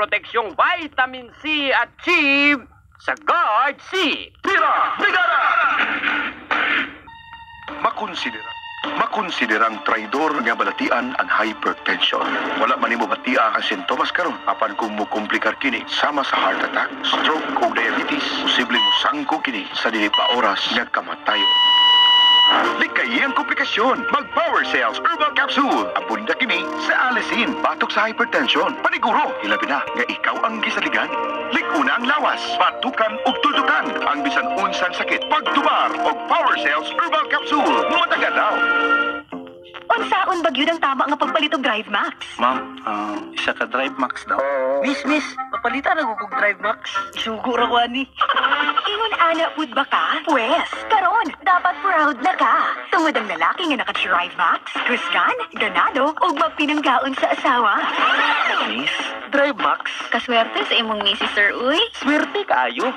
proteksyong vitamin C achieve sa Guard C. Tira! Brigada! Makonsiderang traidor nga balatian ang hypertension. Wala man nimo batia ang sintomas karon apan kung mo komplikar kini sama sa heart attack, stroke o diabetes, posible mo sangko kini sa dili pa oras nga kamatayon. Likay ang komplikasyon. Mag-Power Cells Herbal Capsule. Abunda kini sa alisin, batok sa hypertension. Paniguro, ilabi na nga ikaw ang gisaligan. Likuna ang lawas, patukan ug tuldukan ang bisan unsang sakit. Pagtubar og Power Cells Herbal Capsule. Mataga daw. Unsaon bagyud ang tama nga pagpalit og Drive Max? Ma'am, isa ka Drive Max daw. Miss, papalitan ako kong Drive Max. Isugo ra ko ani. Ingon ana pud ba ka? Pwes, karon dapat proud na ka. Tungod ang lalaki nga naka-Drive Max, kusgan, ganado ug mapinanggaon sa asawa. Miss, Drive Max. Kaswerte sa imong misis, sir, uy. Swerte kaayo.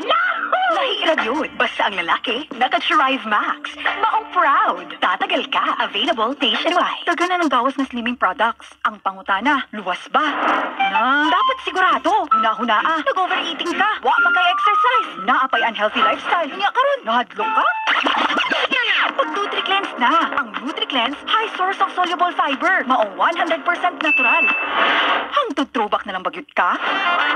Lahirag yun. Basta ang lalaki, naka-Drive Max. Maong proud. Tatagal ka. Available nationwide. Taga na ng gawas ng slimming products. Ang pangutana, luwas ba? Na, dapat sigurado. Huna-hunaa. Nag-overeating ka. Wa maka-exercise. Naapay unhealthy lifestyle. Nya karon, nahadlok ka? Pag NutriCleanse na. Ang NutriCleanse, high source of soluble fiber. Maong 100% natural. Hangtod throwback na lang bagyot ka?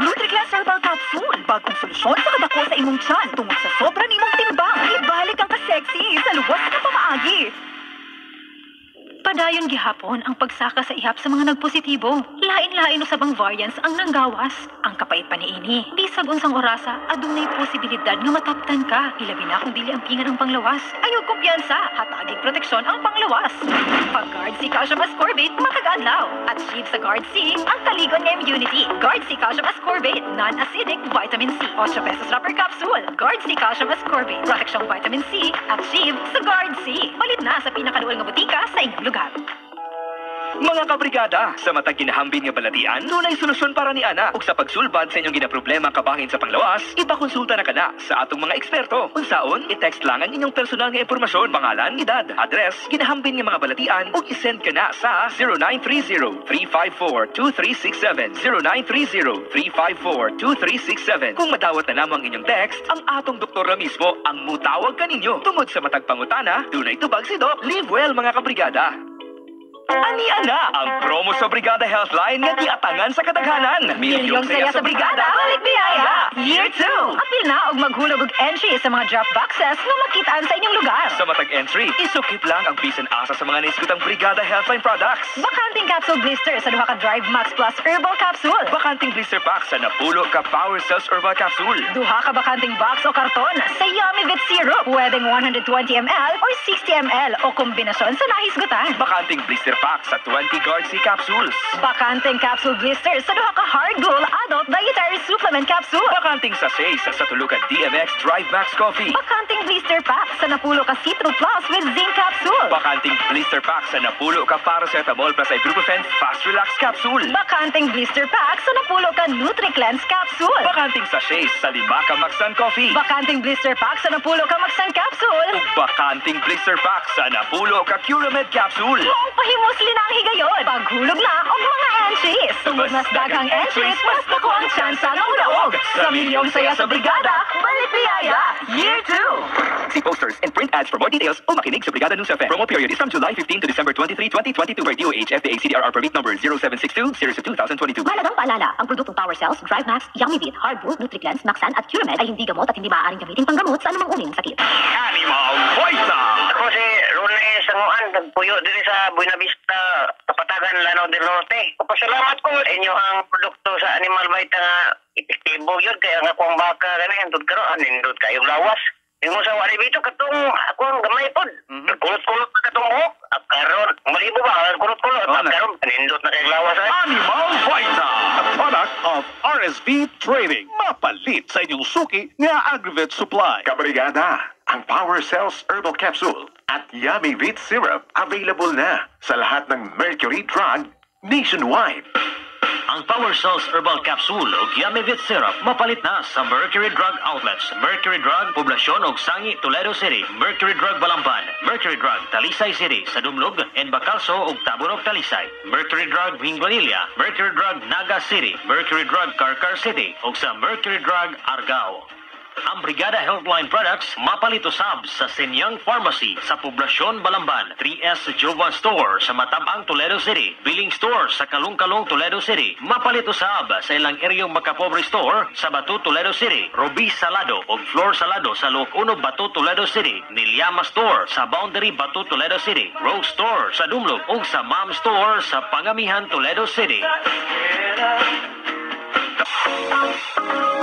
NutriCleanse Herbal Capsule. Bagong solusyon sa kadako sa imong tiyan tungod sa sobra nimong timbang. Ibalik ang ka-sexy sa luwas na pamaagi. Padayon gihapon ang pagsaka sa ihap sa mga nagpositibo. Lain-lain usabang variants ang nanggawas. Ang kapait pa niini. Bisag unsang orasa, adunay posibilidad nga mataptan ka. Ilabi na kung dili ang pingan ang panglawas. Ayaw kumpiyansa, hatagig proteksyon ang panglawas. Pag Guard C Calcium Ascorbate, matag-adlaw. At Achieve sa Guard C, ang kaligon nga immunity. Guard C Calcium Ascorbate, non-acidic vitamin C. 8 pesos na per capsule. Guard C Calcium Ascorbate, proteksyong vitamin C. Achieve sa Guard C. Palit na sa pinakaduol nga butika sa inyong lugar. Mga kabrigada, sa matag ginahambin nga balatian, dunay solusyon para ni ana. Ug sa pagsulbad sa inyong ginaproblema kabangin sa panglawas, ipakonsulta na kana sa atong mga eksperto. Unsaon, i-text lang ang inyong personal nga impormasyon, pangalan, edad, address, ginahambin nga mga balatian ug i-send kana sa 0930-354-2367, 0930-354-2367. Kung madawat na namo ang inyong text, ang atong doktor na mismo ang mutawag kaninyo. Tungod sa matag pangutana, dunay tubag si Doc. Live well mga kabrigada. Ani ana ang promo sa Brigada Healthline nga giatangan sa kadaghanan. Milyong saya sa Brigada, balik biyaya! Year 2! Apil na og maghulog og entry sa mga drop boxes na makitaan sa inyong lugar. Sa matag entry, isukip lang ang bisan asa sa mga naisgutang Brigada Healthline products. Bakanting capsule blister sa duha ka Drive Max Plus Herbal Capsule. Bakanting blister pack sa napulo ka Power Cells Herbal Capsule. Duha ka bakanting box o karton sa Yummy Vit Syrup. Pwedeng 120 ml or 60 ml o kombinasyon sa nahisgutan. Bakanting blister pack sa 20 Guard C capsules. Bakanting capsule blister sa duha ka Hard Goal Adult Dietary Supplement Capsule. Bakanting sachet sa tulukan DMX Drive Max Coffee. Bakanting blister pack sa napulo ka Citro Plus with Zinc Capsule. Bakanting blister pack sa napulo ka Paracetamol plus Ibuprofen Fast Relax Capsule. Bakanting blister pack sa napulo ka NutriCleanse Capsule. Bakanting sachet sa 5 ka Maxan Coffee. Bakanting blister pack sa napulo ka Maxan Capsule. Ug bakanting blister pack sa napulo ka Curamed Capsule. Maong pahimosli na ang higayon. Paghulog na og mga entries. Tungod mas daghang entries, mas dako ang tsansa ng ulaog. Sa milyong saya sa Brigada, balik biyaya, Year 2! See posters and print ads for more details o makinig sa Brigada News FM. Promo period is from July 15 to December 23, 2022 by DOH FDA CDRR permit number 0762 series of 2022. Mahalagang paalala, ang produktong Power Cells, Drive Max, Yummy Beat, Hard Wool, NutriCleanse, Maxan at Curamed ay hindi gamot at hindi maaaring gamitin panggamot sa anumang uling sakit. Animal Voice! Ako si Ronnie Sanguan, nagpuyo din sa Buena Vista, Kapatagan, Lanao del Norte. Pasalamat ko sa inyo ang produkto sa Animal Vita nga epektibo yun. Kaya nga kung baka gani, hindod ka ro, anindod kayong lawas. Yung mo sa wari bito, katong ako ang gamay po. Kulot-kulot na katong buhok. Karon, malibo ba? Kulot-kulot. Karon, anindot na kayong lawas. Animal Vita, a product of RSV Trading. Mapalit sa inyong suki nga Agrivit Supply. Kabrigada, ang Power Cells Herbal Capsule at Yummy Vit Syrup available na sa lahat ng Mercury Drug nationwide. Ang Power Cells Herbal Capsule o Yamivit Syrup mapalit na sa Mercury Drug Outlets, Mercury Drug, Poblasyon og Sangi, Toledo City, Mercury Drug Balamban, Mercury Drug, Talisay City, sa Dumlog, and Bacalso og Taburok, Talisay, Mercury Drug, Vinguanilla, Mercury Drug, Naga City, Mercury Drug, Carcar City, og sa Mercury Drug, Argao. Ang Brigada Healthline Products mapalit usab sa Senyang Pharmacy sa Poblasyon Balamban, 3S Jovan Store sa Matabang, Toledo City, Billing Store sa Kalong-Kalong, Toledo City, mapalit usab sa ilang eryong Makapobre Store sa Batu, Toledo City, Ruby Salado ug Flor Salado sa Luok 1, Batu, Toledo City, Nilyama Store sa Boundary, Batu, Toledo City, Rose Store sa Dumlog ug sa Mom Store sa Pangamihan, Toledo City.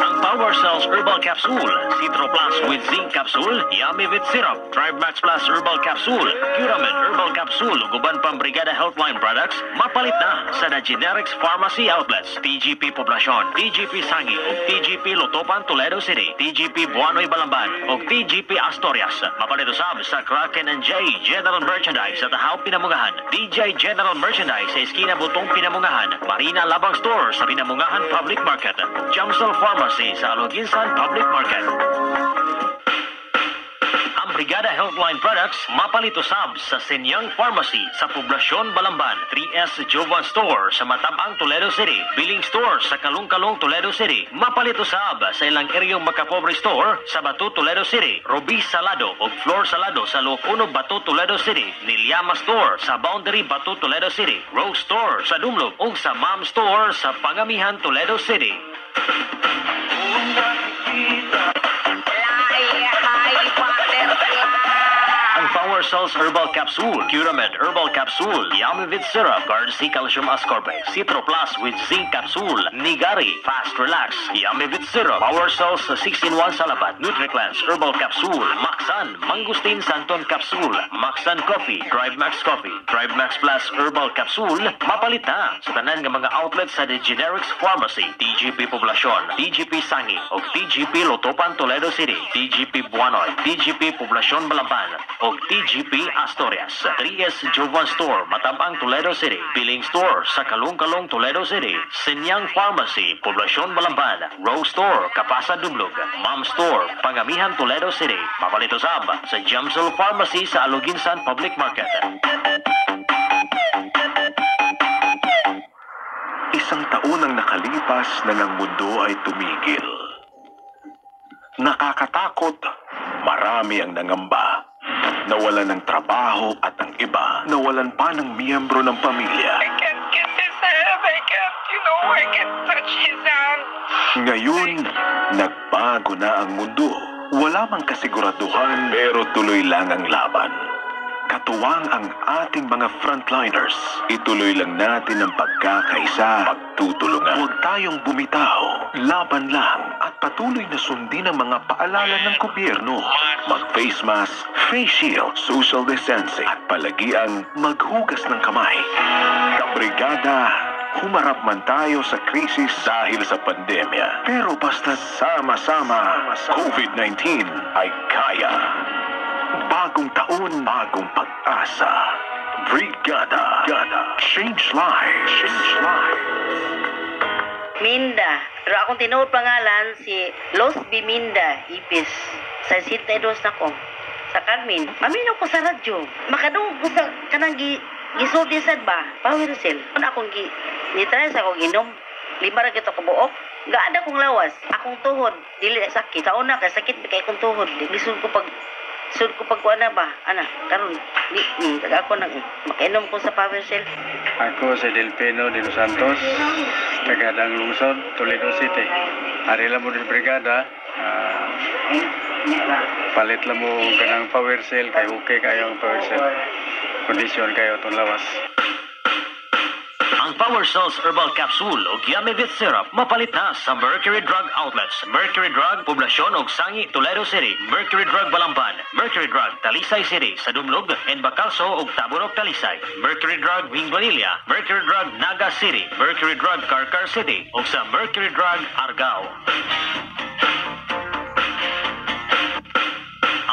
Ang Power Cells Herbal Capsule, Citro Plus with Zinc Capsule, Yamivit Syrup, Tribe Max Plus Herbal Capsule, Curamed Herbal Capsule ug uban pang Brigada Healthline Products mapalit na sa The Generics Pharmacy Outlets, TGP Poblasyon, TGP Sangi ug TGP Lotopan, Toledo City, TGP Buanoy, Balamban ug TGP Astorias. Mapalit usab sa Kraken and J General Merchandise sa Tahaw, Pinamungahan, DJ General Merchandise sa Eskina Butong, Pinamungahan, Marina Labang Store sa Pinamungahan Public Market, Jamsel Pharmacy sa Aloginsan Public Market. Ang Brigada Healthline Products mapalit usab sa Senyang Pharmacy sa Poblasyon Balamban, 3S Jovan Store sa Matabang, Toledo City, Billing Store sa Kalong-Kalong, Toledo City, mapalit usab sa ilang eryong Makapobre Store sa Batu, Toledo City, Ruby Salado ug Flor Salado sa Luok 1, Batu, Toledo City, Nilyama Store sa Boundary, Batu, Toledo City, Rose Store sa Dumlog ug sa Mom Store sa Pangamihan, Toledo City. Ang Power Cells Herbal Capsule, Curamed Herbal Capsule, Yamivit Syrup, Gardasil Calcium Ascorbate, Citro Plus with Zinc Capsule, Nigari, Fast Relax, Yamivit Syrup, Power Cells 6-in-1 Salabat, NutriCleanse Herbal Capsule, Maxan, Mangustin Santon Capsule, Maxan Coffee, Tribe Max Coffee, Tribe Max Plus Herbal Capsule, mapalit na sa tanan nga mga outlets sa The Generics Pharmacy, TGP Poblasyon, TGP Sangi, o TGP Lotopan, Toledo City, TGP Buanoy, TGP Poblasyon Balamban, o TGP Astorias, 3S Jovan Store, Matabang, Toledo City, Billing Store sa Kalong-Kalong, Toledo City, Senyang Pharmacy, Poblasyon Balamban, Rose Store, Kapasa Dumlog, Mom Store, Pangamihan, Toledo City, mapalit usab sa Jamsel Pharmacy sa Aloginsan Public Market. Isang taon ang nakalipas nang ang mundo ay tumigil. Nakakatakot, marami ang nangamba. Nawalan ng trabaho at ang iba nawalan pa ng miyembro ng pamilya. I can't get his hand. I can't touch his hand. Ngayon, nagbago na ang mundo. Wala mang kasiguraduhan pero tuloy lang ang laban. Katuwang ang ating mga frontliners, ituloy lang natin ang pagkakaisa, pagtutulungan. Huwag tayong bumitaw, laban lang at patuloy na sundin ang mga paalala ng gobyerno. Mag-face mask, face shield, social distancing at palagiang maghugas ng kamay. Kabrigada, humarap man tayo sa krisis dahil sa pandemya. Pero basta sama-sama, COVID-19 ay kaya. Bagong taon, bagong pag-asa. Brigada. Change lives. Minda. Pero akong tinuod pangalan si Los Biminda Ipis. Sa 62 na ko. Sa Carmen. Maminaw ko sa radyo. Makadungog ko sa kanang gisulti sad ba? Power cell. Kung akong nitry sa akong inom. 5 ra kita ko buok. Gaada kong lawas. Akong tuhod. Dili sakit. Sa una kay sakit kay akong tuhod. Gisud ko pag ana ba? Ana, karon di ako nang makainom ko sa Power Cell. Ako si Delpino de Los Santos, tagadang lungsod, Toledo City. Ari lang mo din brigada, palit lang mo kanang Power Cell, kay okay kayo ang Power Cell. Kondisyon kayo itong lawas. Ang Power Cells Herbal Capsule o Yamivit Syrup mapalit na sa Mercury Drug Outlets, Mercury Drug, Poblasyon og Sangi, Toledo City, Mercury Drug Balamban, Mercury Drug, Talisay City, sa Dumlog, and Bacalso og Taburok, Talisay, Mercury Drug, Vinguanilla, Mercury Drug, Naga City, Mercury Drug, Carcar City, og sa Mercury Drug, Argao.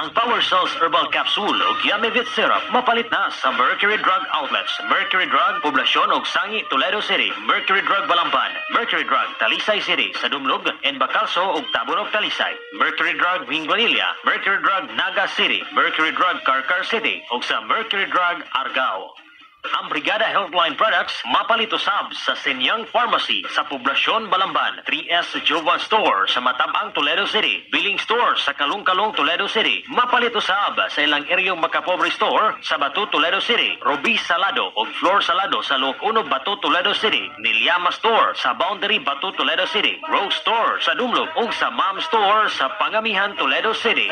Ang Power Cells Herbal Capsule ug Yamivit Syrup mapalit na sa Mercury Drug Outlets. Mercury Drug, Poblasyon ug Sangi, Toledo City. Mercury Drug Balamban. Mercury Drug, Talisay City, sa Dumlog, and Bacalso ug Tabonog, Talisay. Mercury Drug, Hinguanilla. Mercury Drug, Naga City. Mercury Drug, Carcar City ug sa Mercury Drug, Argao. Ang Brigada Healthline Products mapalit usab sa Senyang Pharmacy sa Poblasyon Balamban, 3S Jovan Store sa Matabang, Toledo City, Billing Store sa Kalong-Kalong, Toledo City, mapalit usab sa ilang eryong Makapobre Store sa Batu, Toledo City, Ruby Salado ug Flor Salado sa Luok 1, Batu, Toledo City, Nilyama Store sa Boundary, Batu, Toledo City, Rose Store sa Dumlog ug sa Mom Store sa Pangamihan, Toledo City.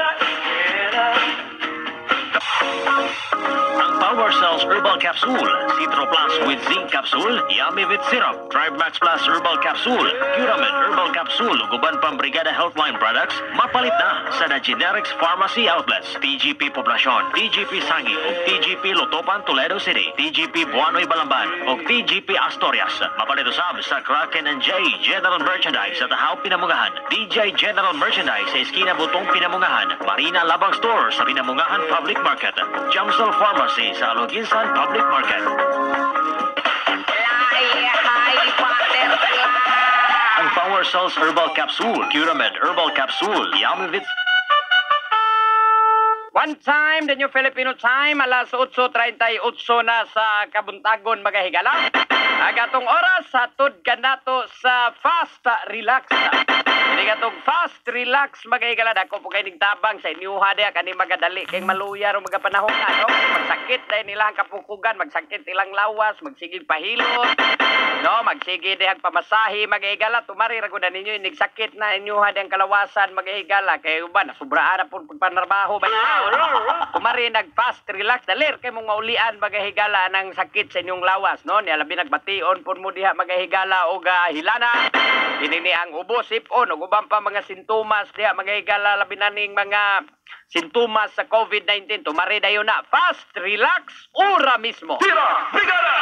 Ang Power Cells Herbal Capsule, Citro Plus with Zinc Capsule, Yamivit Syrup, Tribe Max Plus Herbal Capsule, Curamed Herbal Capsule ug uban pang Brigada Healthline Products mapalit na sa The Generics Pharmacy Outlets, TGP Poblasyon, TGP Sangi ug TGP Lotopan, Toledo City, TGP Buanoy, Balamban ug TGP Asturias. Mapalit usab sa Kraken and J General Merchandise sa Tahaw, Pinamungahan, DJ General Merchandise sa Esquina Butong, Pinamungahan, Marina Labang Store sa Pinamungahan Public Market, Jamsel Pharmacy sa Aloginsan Public Market. Ang Power Cells Herbal Capsule, Curamed Herbal Capsule, Yamivit. One time, the new Filipino time, alas 8:38 na sa Kabuntagon, mga higala. Agatong oras, hatod ka nato sa Fast Relax. Hindi ka itong Fast Relax, mga higala. Dako po kayo tabang sa inyuha diya, kani magadali kayong maluyar o mga panahon. No? Magsakit dahil nila ang kapukugan, magsakit ilang lawas, magsigig pahilot, no? Magsigig dihang pamasahi, mga higala. Tumari rago na ninyo, inigsakit na inyuha dihang kalawasan, mga higala. Kaya ba, nasubraan na po pagpanarbaho ba? Kumari nag-fast relax dalir kay mong maulian magahigala ng sakit sa inyong lawas, no? Niya labi nagbation pun mo diha magahigala og hilana. Ini ang ubo, sipon ug uban pa mga sintomas diha magahigala labi na ning mga sintomas sa COVID-19. Tumari dayon na fast relax ura mismo. Tira! Brigada!